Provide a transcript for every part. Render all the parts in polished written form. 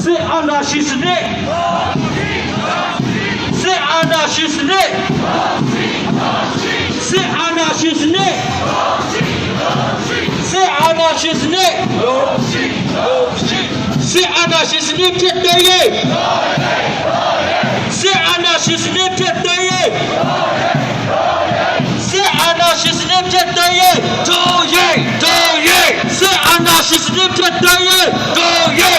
စစ်အာဏာရှင်စနစ်စစ်အာဏာရှင်စနစ်စစ်အာဏာရှင်စနစ်စစ်အာဏာရှင်စနစ်စစ်အာဏာရှင်စနစ်ဖြစ်တဲ့ရဲ့စစ်အာဏာရှင်စနစ်ဖြစ်တဲ့ရဲ့စစ်အာဏာရှင်စနစ်ဖြစ်တဲ့ရဲ့တို့ရဲ့စစ်အာဏာရှင်စနစ်ဖြစ်တဲ့ရဲ့တို့ရဲ့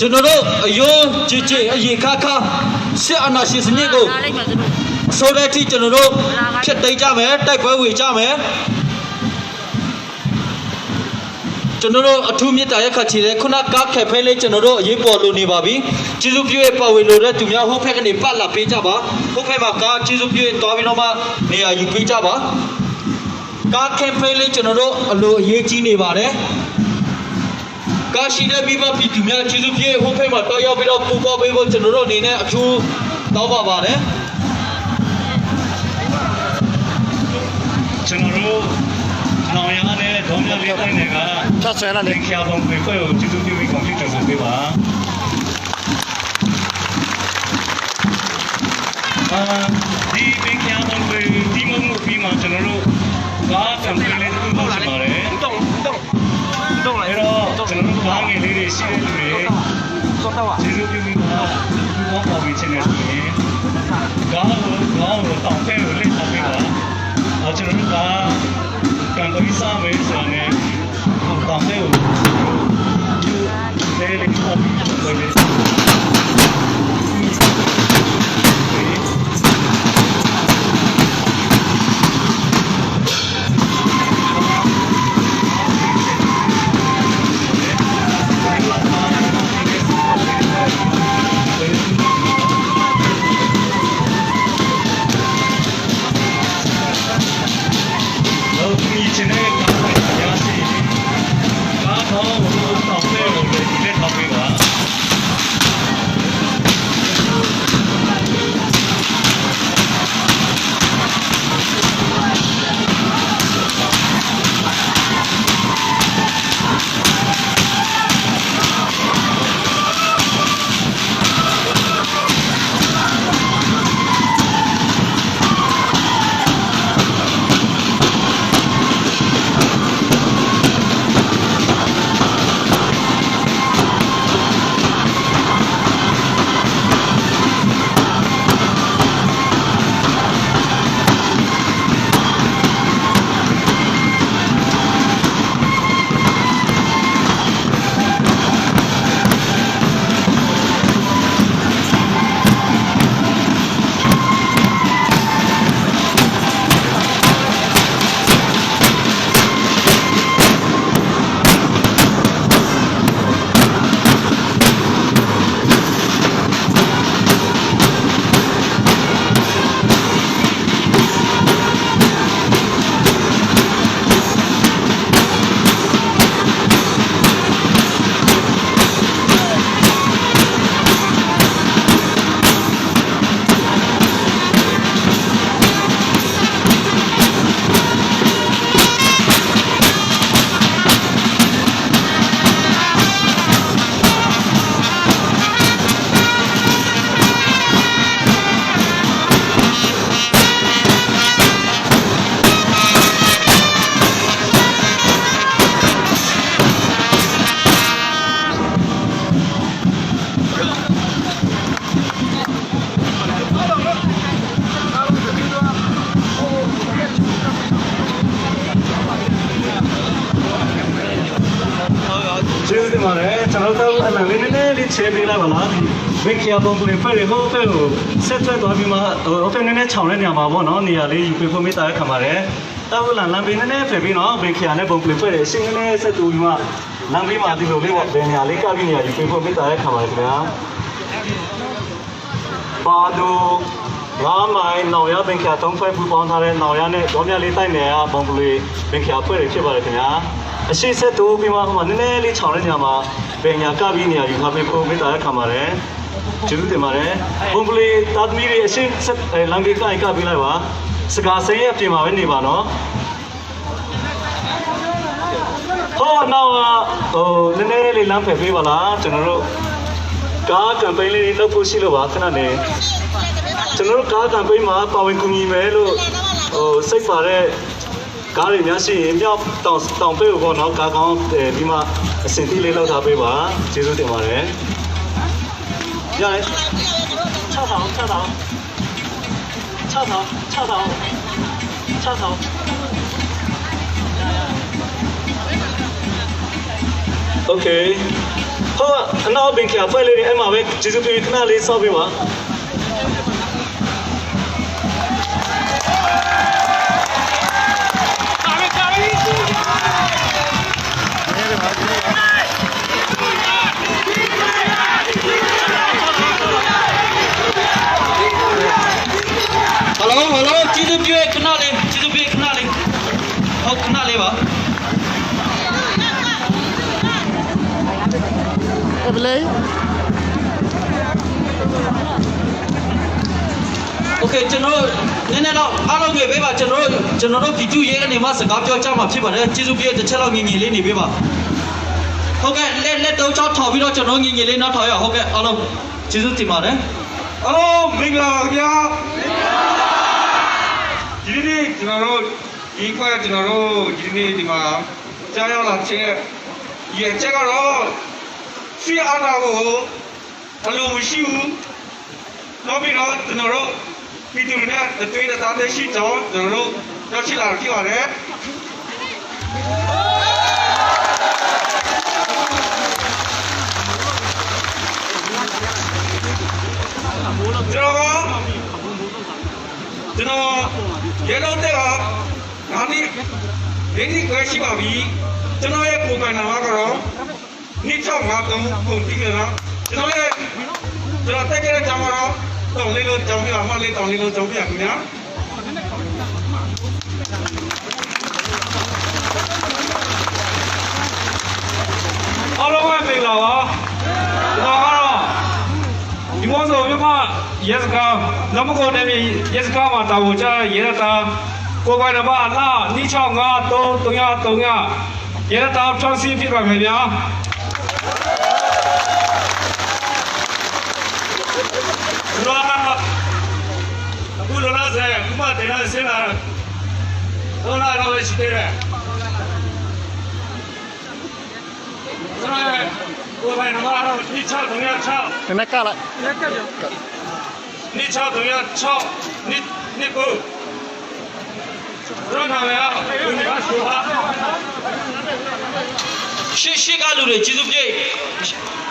ကျွန်တော်တို့အယုံကြည်ကြည်အရေခါခါစစ်အာဏာရှင်စနစ်ကိုအစိုးရထိကျွန်တော်တို့ဖျက်သိမ်းကြမယ်တိုက်ပွဲဝင်ကြမယ်ကျွန်တော်တို့အထူးမြတ်တာရက်ခတ်ချီတဲ့ခုနကားခက်ဖဲလေးကျွန်တော်တို့အရေးပေါ်လိုနေပါပြီကျေးဇူးပြုရဲ့ပတ်ဝေလိုတဲ့သူများဟိုဘက်ကနေပတ်လာပေးကြပါဟိုဘက်မှာကားကျေးဇူးပြုတွားပြီးတော့မှနေရာယူပေးကြပါကားခက်ဖဲလေးကျွန်တော်တို့အလိုအရေးကြီးနေပါတယ်ကာရှိတဲ့မိဘပြည်သူများကျေးဇူးပြုဟိုဘက်မှာတောက်ရောက်ပြီးတော့ပူပေါပေးဖို့ကျွန်တော်တို့အနေနဲ့အထူးတောင်းပါပါတယ်ကျွန်တော်တို့နောင်ရတဲ့ဒေါ်မြလေးတိုင်းတွေကဖြတ်ဆွဲလာတဲ့ခါပုံတွေဖွဲ့ကိုကျေးဇူးပြုပြီးကွန်ပျူတာဆိုပေးပါဒီပင်ခါပုံတွေဒီမမှုပြီးမှကျွန်တော်တို့ကားကံပေးလေးတစ်ခုလုပ်ချင်ပါတယ်တော့အဲ့တော့ကျွန်တော်တို့ကားငယ်လေးတွေရှိတဲ့လူတွေကျေးဇူးပြုပြီးတော့ဒီဘောပေါ်ပြီးချင်းနေဆိုရင်ကားကိုတောင်းတဲ့ကိုလေးထားပေးပါကျွန်တော်တို့ကကံကောင်းစားမယ်ဆိုတာနဲ့တောင်းတဲ့ကိုလေးလေးပေါ်ပြီး मारे चलो तो अलग ने लिखे भी ला वाला वे क्या बंगले पर हो पे हो सेट तो अभी माँ ओपन ने छावने नहीं आवा वो ना नियाले यूपी को मिता है हमारे तब लाना भी ने पे भी ना वे क्या ने बंगले पर सिंह ने से तू माँ लंबी माती लोग ले वे नियाले का भी निया यूपी को मिता है हमारे में बादो रामाय नौया बेंकिया तंग फै बुबान थारे नौया ने दोनिया लेता ने या बंगले बेंकिया पर रखे बारे में अशी से तो भी माँ हमारे ने ले छावने नहीं आवा बेंकिया का भी निया यूपी को मिता है हमारे चुप ते मारे बंगले तादमीरी अशी से लंबी का भी लावा सगा से ये अपने मावे नहीं बानो हो ना ने ले लाम पे भी वाला चुनरो का कंपनी ले लो पुशी लो बात ना ने चुनरो का कंपनी माँ पावन कुनी में लो सही पारे गाड़ी में से म्याँ ताऊ पे वो ना का गाँव भी माँ सिंधी ले लो था पे बा चीज़ों ते मारे यार छा थाओ ओके हो ना बिन क्या पहले ने एम आवे चीज़ों पे इतना ले सब भी वहाँ हेलो चीज़ भी एक ना ले हो कना ले बा ओके चलो ने ना आलो के बेबा चलो वीडियो ये ने मा सका प्यो चा मा फिर बारे चीज़ भी एक चलो गिंगी ले नहीं बेबा ओके ले दो चार थावी लो चलो गिंगी ले ना थाया ओके आलो चीज़ ती मारे आलो मिंगला क्या जिन्हें जिन्होंने इनको जिन्होंने जिन्हें दिमाग जाया लाचे ये जगह रो सी आना वो हेलो मशीन नौबी रो जिन्होंने वीडियो ने तो ये ताते सी जाओ जिन्होंने जो सी लाल की वाले ये लोग देखा नानी यही कोई शिवा भी चलो ये कोई ना करो नीचा मार दो कोई के ना चलो तक के जामरो तो ले लो जामी हमारे तो ले लो जामी आगुना आलो मैं मिलावा ना 이모서 얼마 예스가 너무 고되면 예스가 맞다고 자 얘다 고가나 봐나 니청아 또 동야 얘다 평시 필요하냐 그러나 그러나서 그만 되나 세나 너나 왜 시대래 그래 고가나 봐라 니청 동야 쳐 Kena kalah.你抄同样抄，你不，让他们啊，你把手哈。ရှိကလူတွေကျေးဇူးပြု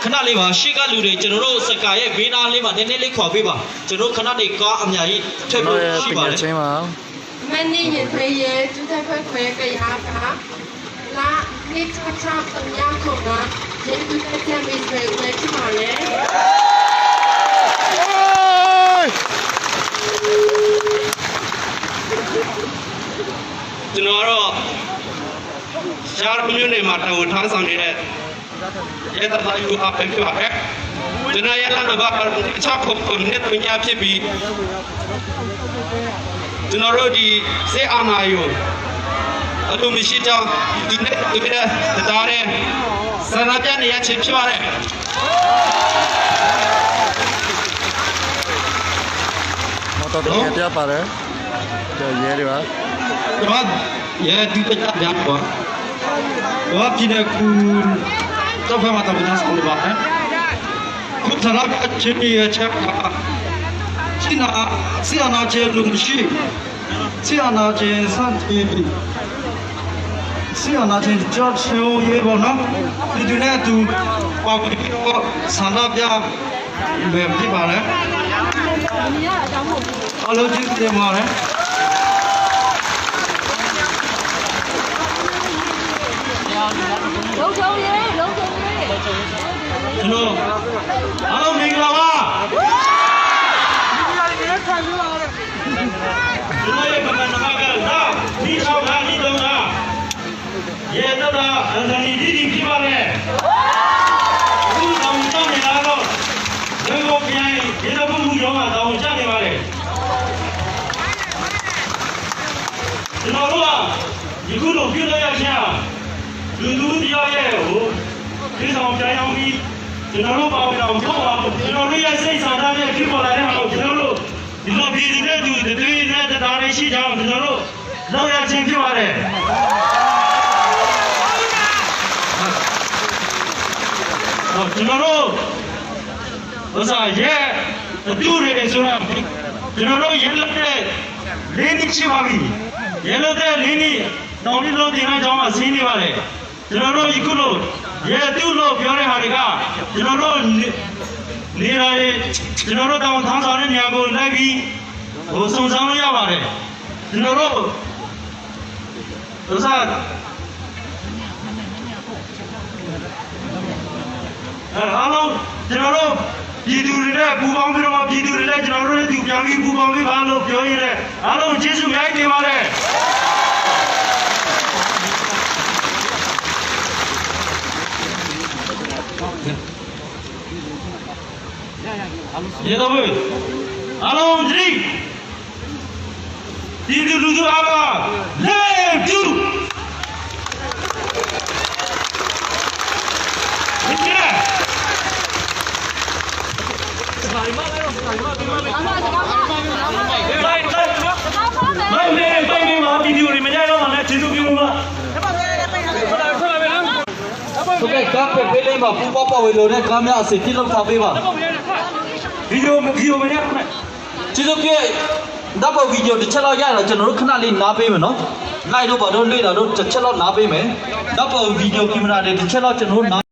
ခဏလေးပါရှိကလူတွေကျွန်တော်တို့စကားရဲ့ဘေးနားလေးမှာနည်းနည်းလေးခေါ်ပေးပါကျွန်တော်ခဏလေးကားအများကြီးထည့်ဖို့ရှိပါတယ် မနေ့ညထွေးရဲ့သူတက်ခွဲခွဲကြရတာလာနေ့ချောင်းစံရခုကကျေသူတက်ချက်မိတ်ဆွေဝဲချပါလေကျွန်တော်တော့ရှားမျိုးနေမှာတောင်းထားဆောင်နေတဲ့ရဲတပ်သားယူအပ်ဖြစ်ပါတယ်ကျွန်တော်ရဲ့လမ်းမှာချောက်ဖို့နဲ့ပညာဖြစ်ပြီးကျွန်တော်တို့ဒီစေအာနာယုအတူမရှိတော့ဒီနေ့ဒီတဲ့တားတဲ့ဆန္ဒပြနေရချင်းဖြစ်ပါတယ်Motor tinggal dia apa deh? Dia dia apa? Đó, yeah, đi tới chặt giáp quá. Đó, khi này cứ trong phải mà tao phải xong được đấy. Cũng thật là cái chuyện gì chắc là xin nào chơi lùng xí, xin nào chơi san thì စီအောင်လာချင်းကြောက်ချင်ရေးပေါ့နော်ဒီတူနဲ့သူပေါက်ပြီးတော့ဆန္ဒပြပဲဖြစ်ပါလေအလုံးကြီးတယ်မှာလေလုံးချုံရေးလုံးချုံရေး ကျွန်တော်အားလုံးမင်္ဂလာပါကျွန်တော်ရဲ့ကမ္ဘာနမကလာဒီဆောင်တာဒီတော့တာရေတော့တာအန်ဒီဒီပြပါလေအခုတော့တောင်းနေလာတော့ဒီလိုပြန်ဒီလိုမှုရောမှာတောင်းချနေပါလေကျွန်တော်တို့ကဒီခုလိုပြုလုပ်ရခြင်းလူတရားရဲ့ဟိုဒီဆောင်ပြန်ရောက်ပြီးကျွန်တော်တို့ပါဝင်အောင်ပြောပါကျွန်တော်တို့ရဲ့စိတ်ဆန္ဒနဲ့ဖြစ်ပေါ်လာတဲ့ဟာကိုကျွန်တော်တို့ဒီလိုပြည်နေတဲ့သူတွေနဲ့တရားတွေရှိကြအောင်ကျွန်တော်တို့လောက်ရခြင်းဖြစ်ပါတယ်ကျွန်တော်တို့ဥစားရဲ့အတူတွေဆိုတာကျွန်တော်တို့ရလက်တဲ့လင်းနေချပါပြီရလက်တဲ့လင်းနေတောင်းလို့တင်လိုက်ကြောင်းမှာဆင်းနေပါလေကျွန်တော်တို့အခုလို့ရဲတူလို့ပြောတဲ့ဟာတွေကကျွန်တော်တို့နေရာရဲ့ကျွန်တော်တို့တောင်းထမ်းဆောင်တဲ့နေရာကိုလိုက်ပြီးဟိုစုံစမ်းလို့ရပါတယ်ကျွန်တော်တို့ဥစားအားလုံးကျွန်တော်တို့ပြည်သူတွေနဲ့ပူးပေါင်းပြီးတော့ပြည်သူတွေနဲ့ကျွန်တော်တို့နဲ့သူပြန်ပြီးပူးပေါင်းပြီးပါလို့ပြောရတဲ့အားလုံးကျေးဇူးများတင်ပါတယ်ရေတော့အားလုံးကြည့်ဒီလူတို့အားလုံးလက်တူဟုတ်ကဲ့ကားပဲပေးလိုက်ပါပူပေါပါဝေလို့နဲ့ကားများအစီတိလောက်ထားပေးပါဗီဒီယိုမနဲ့ကျေးဇူးပြည့်နောက်ဗီဒီယိုတစ်ချက်လောက်ရတော့ကျွန်တော်တို့ခဏလေးနားပေးမယ်နော်လိုက်တော့ဘာလို့လွှင့်တာတော့တစ်ချက်လောက်နားပေးမယ်နောက်ဗီဒီယိုကင်မရာတွေတစ်ချက်လောက်ကျွန်တော်တို့